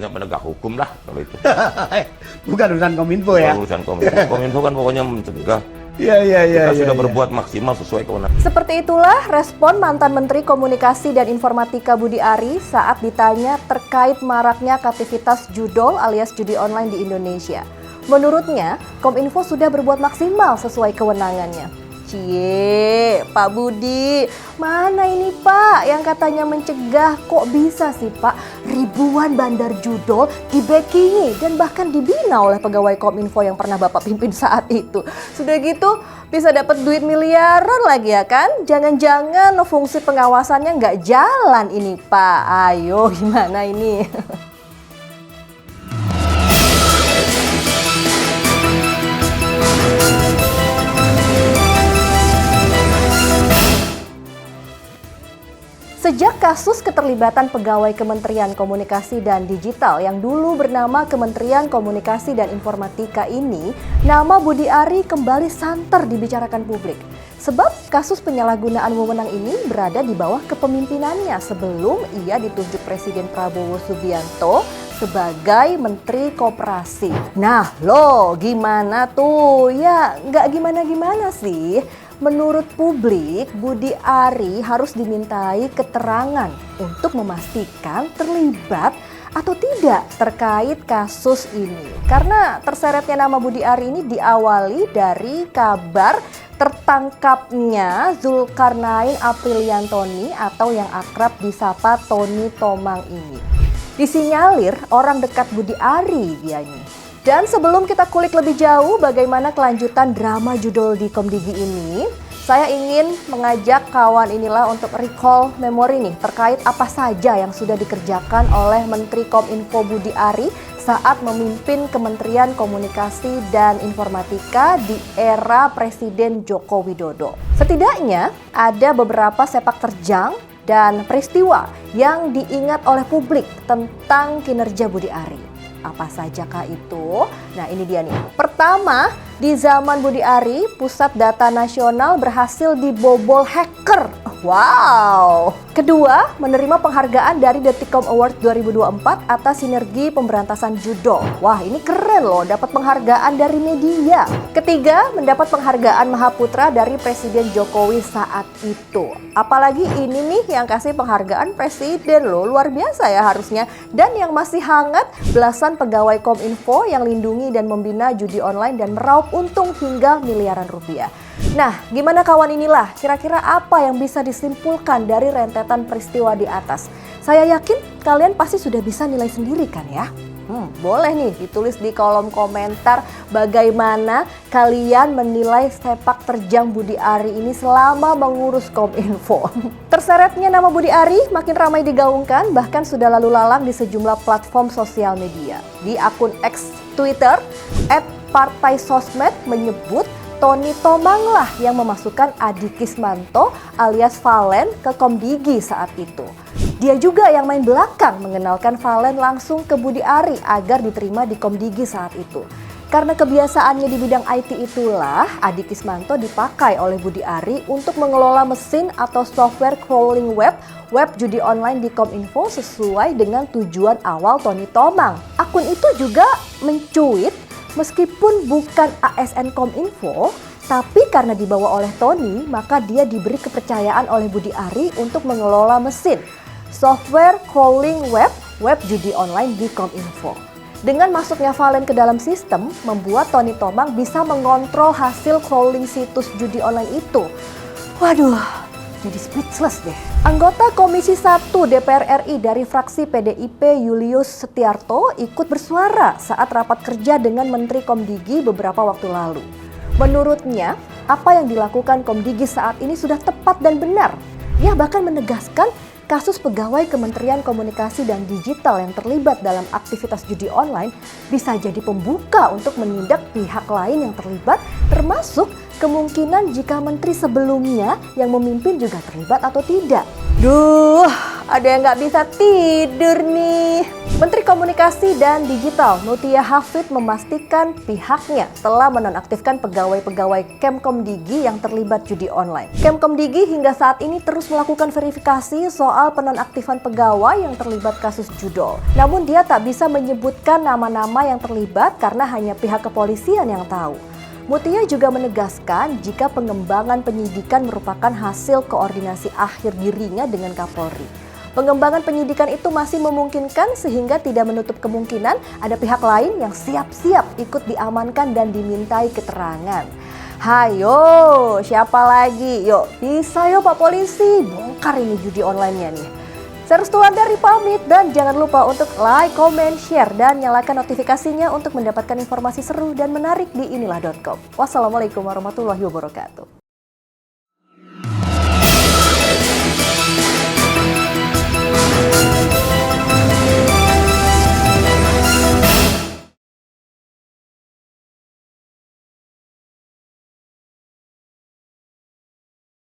urusannya penegak hukum lah kalau itu. Bukan urusan Kominfo ya? Urusan Kominfo. Kominfo kan pokoknya mencegah. Iya. Kita sudah berbuat maksimal sesuai kewenangan. Seperti itulah respon mantan Menteri Komunikasi dan Informatika Budi Ari saat ditanya terkait maraknya aktivitas judol alias judi online di Indonesia. Menurutnya, Kominfo sudah berbuat maksimal sesuai kewenangannya. Cie, Pak Budi, mana ini Pak yang katanya mencegah, kok bisa sih Pak ribuan bandar judol dibackingi dan bahkan dibina oleh pegawai Kominfo yang pernah Bapak pimpin saat itu. Sudah gitu bisa dapat duit miliaran lagi ya kan? Jangan-jangan fungsi pengawasannya nggak jalan ini Pak. Ayo gimana ini? Sejak kasus keterlibatan pegawai Kementerian Komunikasi dan Digital yang dulu bernama Kementerian Komunikasi dan Informatika ini, nama Budi Ari kembali santer dibicarakan publik. Sebab kasus penyalahgunaan wewenang ini berada di bawah kepemimpinannya sebelum ia ditunjuk Presiden Prabowo Subianto sebagai Menteri Koperasi. Nah loh, gimana tuh? Ya nggak gimana-gimana sih. Menurut publik, Budi Ari harus dimintai keterangan untuk memastikan terlibat atau tidak terkait kasus ini. Karena terseretnya nama Budi Ari ini diawali dari kabar tertangkapnya Zulkarnain Apriliantoni atau yang akrab disapa Tony Tomang ini. Disinyalir orang dekat Budi Ari dia ini. Dan sebelum kita kulik lebih jauh bagaimana kelanjutan drama judol di Komdigi ini, saya ingin mengajak kawan inilah untuk recall memori nih terkait apa saja yang sudah dikerjakan oleh Menteri Kominfo Budi Ari saat memimpin Kementerian Komunikasi dan Informatika di era Presiden Joko Widodo. Setidaknya ada beberapa sepak terjang dan peristiwa yang diingat oleh publik tentang kinerja Budi Ari. Apa sajakah itu? Nah ini dia nih. Pertama, di zaman Budi Ari, Pusat Data Nasional berhasil dibobol hacker. Wow! Kedua, menerima penghargaan dari Detikcom Award 2024 atas sinergi pemberantasan judol. Wah ini keren loh, dapat penghargaan dari media. Ketiga, mendapat penghargaan Mahaputra dari Presiden Jokowi saat itu. Apalagi ini nih yang kasih penghargaan Presiden loh, luar biasa ya harusnya. Dan yang masih hangat, belasan pegawai Kominfo yang lindungi dan membina judi online dan meraup untung hingga miliaran rupiah. Nah, gimana kawan inilah? Kira-kira apa yang bisa disimpulkan dari rentetan peristiwa di atas? Saya yakin kalian pasti sudah bisa nilai sendiri kan ya? Boleh nih ditulis di kolom komentar bagaimana kalian menilai sepak terjang Budi Ari ini selama mengurus Kominfo. Terseretnya nama Budi Ari makin ramai digaungkan, bahkan sudah lalu lalang di sejumlah platform sosial media. Di akun X Twitter, @partaisosmed menyebut Tony Tomang lah yang memasukkan Adi Kismanto alias Valen ke Komdigi saat itu. Dia juga yang main belakang mengenalkan Valen langsung ke Budi Ari agar diterima di Komdigi saat itu. Karena kebiasaannya di bidang IT itulah, Adi Kismanto dipakai oleh Budi Ari untuk mengelola mesin atau software crawling web judi online di Kominfo sesuai dengan tujuan awal Tony Tomang. Akun itu juga mencuit meskipun bukan ASN Kominfo, tapi karena dibawa oleh Tony, maka dia diberi kepercayaan oleh Budi Ari untuk mengelola mesin software crawling web judi online di Kominfo. Dengan masuknya Valen ke dalam sistem, membuat Tony Tomang bisa mengontrol hasil crawling situs judi online itu. Waduh, jadi speechless deh. Anggota Komisi 1 DPR RI dari fraksi PDIP Julius Setiarto ikut bersuara saat rapat kerja dengan Menteri Komdigi beberapa waktu lalu. Menurutnya, apa yang dilakukan Komdigi saat ini sudah tepat dan benar. Ia bahkan menegaskan kasus pegawai Kementerian Komunikasi dan Digital yang terlibat dalam aktivitas judi online bisa jadi pembuka untuk menindak pihak lain yang terlibat, termasuk kemungkinan jika menteri sebelumnya yang memimpin juga terlibat atau tidak. Duh, Ada yang nggak bisa tidur nih. Menteri Komunikasi dan Digital Mutia Hafid memastikan pihaknya telah menonaktifkan pegawai-pegawai Kemkomdigi yang terlibat judi online. Kemkomdigi hingga saat ini terus melakukan verifikasi soal penonaktifan pegawai yang terlibat kasus judol. Namun dia tak bisa menyebutkan nama-nama yang terlibat karena hanya pihak kepolisian yang tahu. Mutia juga menegaskan jika pengembangan penyidikan merupakan hasil koordinasi akhir dirinya dengan Kapolri. Pengembangan penyidikan itu masih memungkinkan sehingga tidak menutup kemungkinan ada pihak lain yang siap-siap ikut diamankan dan dimintai keterangan. Hayo, siapa lagi? Yuk, bisa yuk Pak Polisi, bongkar ini judi online-nya nih. Saya Restulandari pamit dan jangan lupa untuk like, comment, share, dan nyalakan notifikasinya untuk mendapatkan informasi seru dan menarik di inilah.com. Wassalamualaikum warahmatullahi wabarakatuh.